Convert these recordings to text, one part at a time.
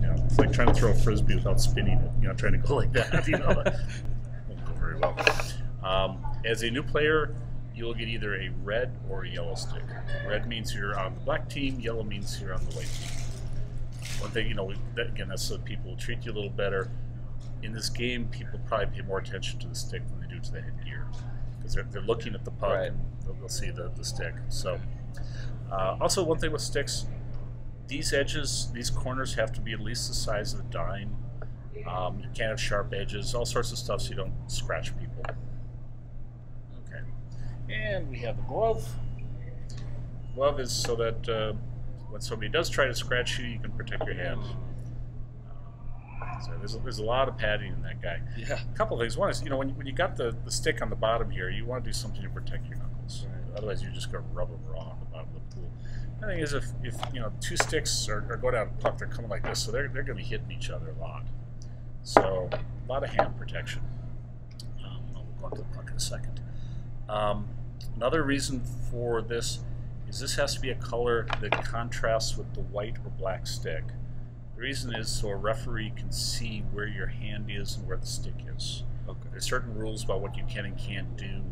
You know, it's like trying to throw a frisbee without spinning it. You know, trying to go like that. You know, won't go very well. As a new player, you will get either a red or a yellow stick. Red means you're on the black team. Yellow means you're on the white team. One thing, you know, again, that's so people will treat you a little better. In this game, people probably pay more attention to the stick than they do to the headgear, because they're looking at the puck, right, and they'll see the stick. So, also one thing with sticks, these edges, these corners have to be at least the size of a dime. You can't have sharp edges, all sorts of stuff, so you don't scratch people. Okay, and we have the glove. Glove is so that when somebody does try to scratch you, you can protect your hand. So there's a lot of padding in that guy. Yeah. A couple of things. One is, you know, when you got the stick on the bottom here, you want to do something to protect your knuckles. Right. Otherwise, you're just going to rub them raw on the bottom of the pool. The thing is, if you know, two sticks are going down a puck, they're coming like this, so they're going to be hitting each other a lot. So a lot of hand protection. I'll go on to the puck in a second. Another reason for this is this has to be a color that contrasts with the white or black stick. The reason is so a referee can see where your hand is and where the stick is. Okay. There's certain rules about what you can and can't do,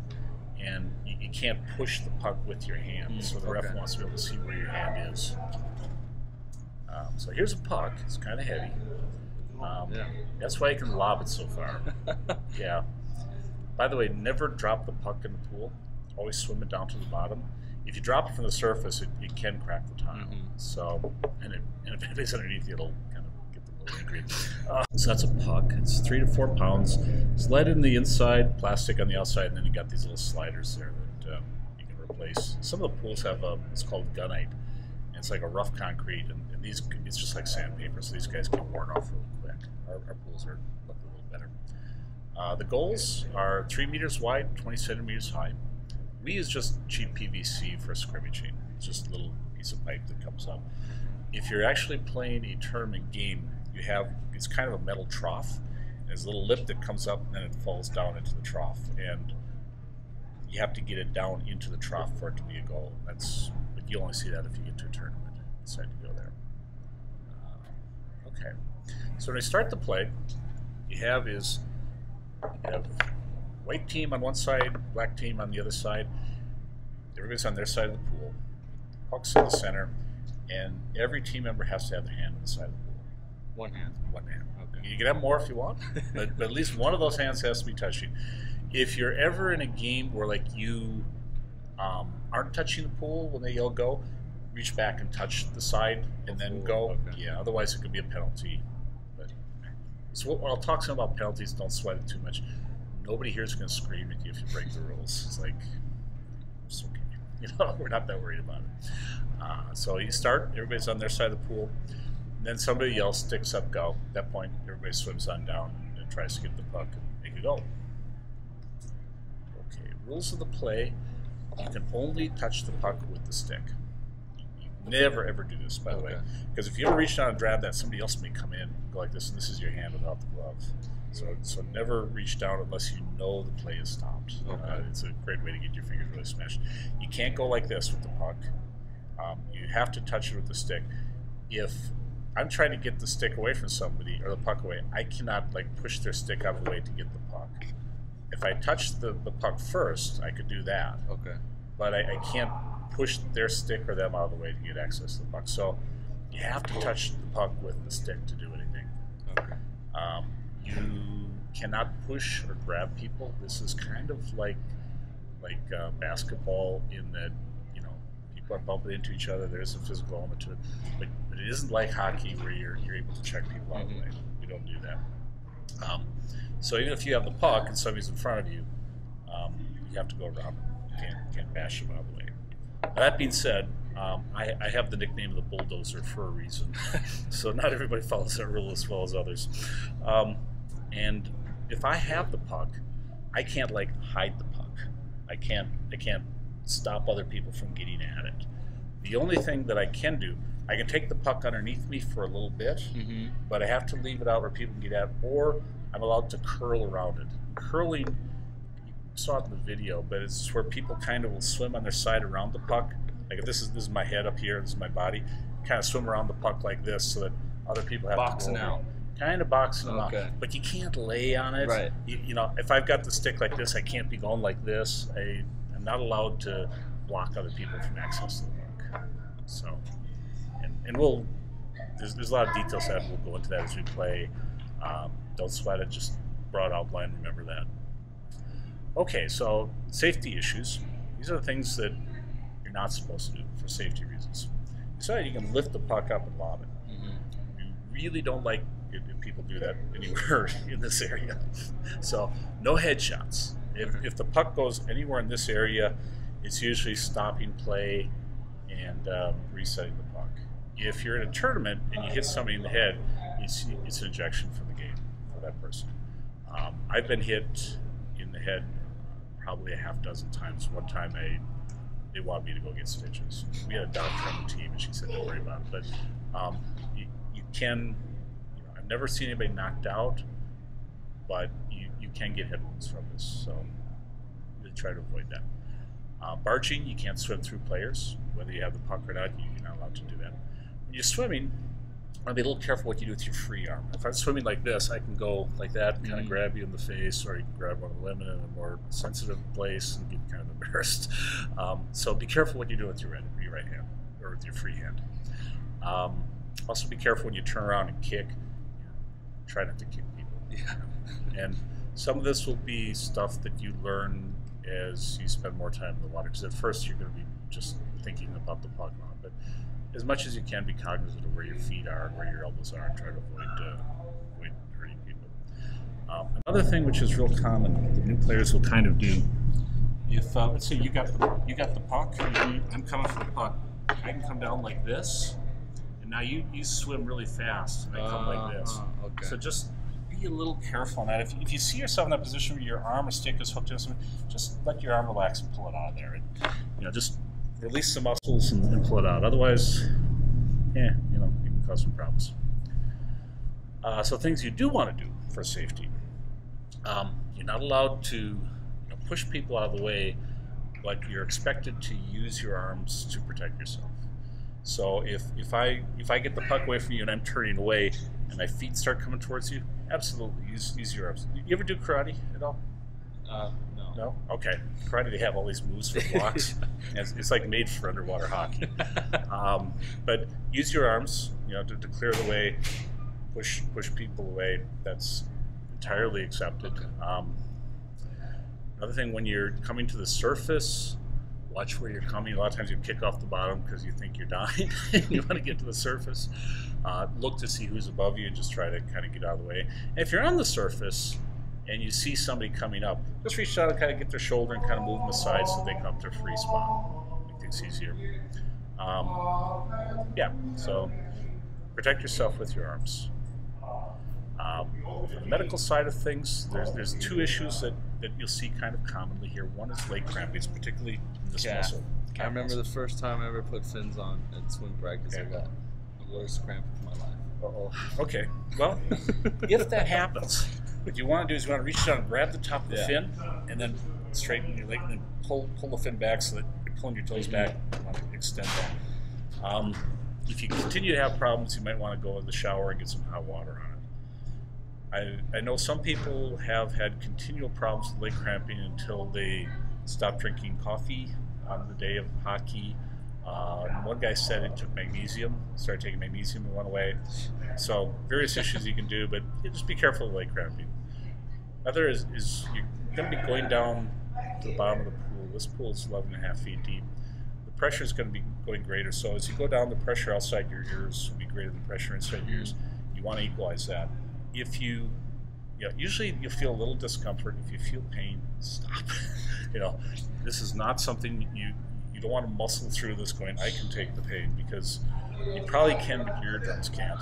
and you can't push the puck with your hand. So the ref wants to be able to see where your hand is. So here's a puck. It's kind of heavy. That's why you can lob it so far. Yeah. By the way, never drop the puck in the pool. Always swim it down to the bottom. If you drop it from the surface, it can crack the tile. So, and if anybody's underneath you, it'll kind of get them a little angry. So that's a puck. It's 3 to 4 pounds. It's lead in the inside, plastic on the outside, and then you got these little sliders there that you can replace. Some of the pools have it's called gunite. And it's like a rough concrete, and these it's just like sandpaper. So these guys get worn off really quick. Our pools are look a little better. The goals are 3 meters wide, 20 centimeters high. We use just cheap PVC for scrimmaging. It's just a little piece of pipe that comes up. If you're actually playing a tournament game, it's kind of a metal trough. There's a little lip that comes up and then it falls down into the trough. And you have to get it down into the trough for it to be a goal. But you only see that if you get to a tournament. Decide to go there. Okay. So when we start the play, you have white team on one side, black team on the other side. Everybody's on their side of the pool. Puck's in the center, and every team member has to have their hand on the side of the pool. One hand? One hand. Okay. You can have more if you want, but at least one of those hands has to be touching. If you're ever in a game where like you aren't touching the pool when they yell go, reach back and touch the side and then go. Okay. Yeah, otherwise it could be a penalty. So I'll talk some about penalties, don't sweat it too much. Nobody here is going to scream at you if you break the rules. It's like, it's okay. You know, we're not that worried about it. So you start, everybody's on their side of the pool, and then somebody yells, sticks up, go. At that point, everybody swims on down and tries to get the puck and make a goal. Okay, rules of the play, you can only touch the puck with the stick. You never, ever do this, by the way. Because if you ever reach down and grab that, somebody else may come in and go like this, and this is your hand without the glove. So never reach down unless you know the play is stopped. It's a great way to get your fingers really smashed. You can't go like this with the puck. You have to touch it with the stick. If I'm trying to get the stick away from somebody or the puck away, I cannot like push their stick out of the way to get the puck. If I touch the puck first, I could do that. Okay. But I can't push their stick or them out of the way to get access to the puck. So you have to touch the puck with the stick to do anything. Okay. You cannot push or grab people. This is kind of like basketball in that, you know, people are bumping into each other. There's a physical element to it, but it isn't like hockey where you're able to check people out of the way. We don't do that. So even if you have the puck and somebody's in front of you, you have to go around. You can't bash them out of the way. Now, that being said, I have the nickname of the bulldozer for a reason. So not everybody follows that rule as well as others. And if I have the puck, I can't like hide the puck. I can't stop other people from getting at it. The only thing that I can do, I can take the puck underneath me for a little bit, but I have to leave it out where people can get at it, or I'm allowed to curl around it. Curling, you saw it in the video, but it's where people kind of will swim on their side around the puck. Like if this is my head up here, this is my body, kind of swim around the puck like this so that other people have boxing to go over. out. Kind of boxing them Okay. out, but you can't lay on it. Right. You know, if I've got the stick like this, I can't be going like this. I'm not allowed to block other people from access to the puck. So, and there's a lot of details that we'll go into that as we play. Don't sweat it, just broad outline, remember that. Okay, so safety issues. These are the things that you're not supposed to do for safety reasons. So you can lift the puck up and lob it. Mm-hmm. You really don't like if people do that anywhere in this area. So no headshots. If the puck goes anywhere in this area, it's usually stopping play and resetting the puck. If you're in a tournament and you hit somebody in the head, it's an ejection from the game for that person. I've been hit in the head probably a half dozen times. One time they wanted me to go get stitches. We had a doctor on the team, and she said, "Don't worry about it." But you can. I've never seen anybody knocked out, but you can get head wounds from this. So really try to avoid that. Barging, you can't swim through players, whether you have the puck or not. You're not allowed to do that. When you're swimming, I'll be a little careful what you do with your free arm. If I'm swimming like this, I can go like that and kind of grab you in the face, or you can grab one of the women in a more sensitive place and get kind of embarrassed. So be careful what you do with your right hand or with your free hand. Also be careful when you turn around and kick. Try not to kick people. Yeah. And some of this will be stuff that you learn as you spend more time in the water, because at first you're going to be just thinking about the puck on, but as much as you can, be cognizant of where your feet are and where your elbows are, and try to avoid hurting people. Another thing which is real common, the new players will kind of do, if let's say you got the puck, I'm coming for the puck, I can come down like this, and now you swim really fast, and I come like this. Okay. So just be a little careful on that. If you see yourself in that position where your arm or stick is hooked to something, just let your arm relax and pull it out of there. And, just release the muscles and pull it out. Otherwise, it can cause some problems. So things you do want to do for safety. You're not allowed to push people out of the way, but you're expected to use your arms to protect yourself. So if I get the puck away from you and I'm turning away and my feet start coming towards you, absolutely use your arms. You ever do karate at all? No. No? Okay. Karate, they have all these moves for blocks. It's like made for underwater hockey. But use your arms, to clear the way, push people away. That's entirely accepted. Okay. Another thing, when you're coming to the surface, watch where you're coming. A lot of times you kick off the bottom because you think you're dying. You want to get to the surface. Look to see who's above you and just try to kind of get out of the way. And if you're on the surface and you see somebody coming up, just reach out and kind of get their shoulder and kind of move them aside so they come up to a free spot. Make things easier. So protect yourself with your arms. The medical side of things, there's two issues that you'll see kind of commonly here. One is leg cramping, particularly in this muscle. I remember the first time I ever put fins on at swim practice. I got the worst cramp of my life. Uh-oh. Okay. Well, if that happens, what you want to do is you want to reach down and grab the top of the fin and then straighten your leg and then pull the fin back so that you're pulling your toes back. You want to extend that. If you continue to have problems, you might want to go in the shower and get some hot water on it. I know some people have had continual problems with leg cramping until they stopped drinking coffee on the day of hockey. One guy said he took magnesium, started taking magnesium and went away. So various issues you can do, but just be careful of leg cramping. Another is you're going to be going down to the bottom of the pool. This pool is 11.5 feet deep. The pressure is going to be going greater. So as you go down, the pressure outside your ears will be greater than the pressure inside your ears. You want to equalize that. If you, usually you'll feel a little discomfort. If you feel pain, stop. This is not something you don't want to muscle through this going, I can take the pain, because you probably can, but your eardrums can't.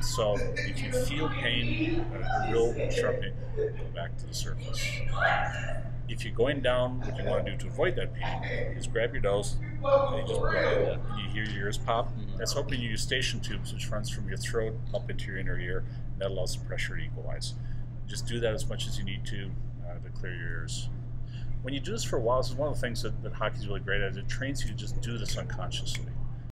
So if you feel pain, a real sharp pain, go back to the surface. If you're going down, what you want to do to avoid that pain is grab your nose and you just blow, and you hear your ears pop. That's opening your eustachian tubes, which runs from your throat up into your inner ear, and that allows the pressure to equalize. Just do that as much as you need to clear your ears. When you do this for a while, this is one of the things that hockey's really great at. It trains you to just do this unconsciously.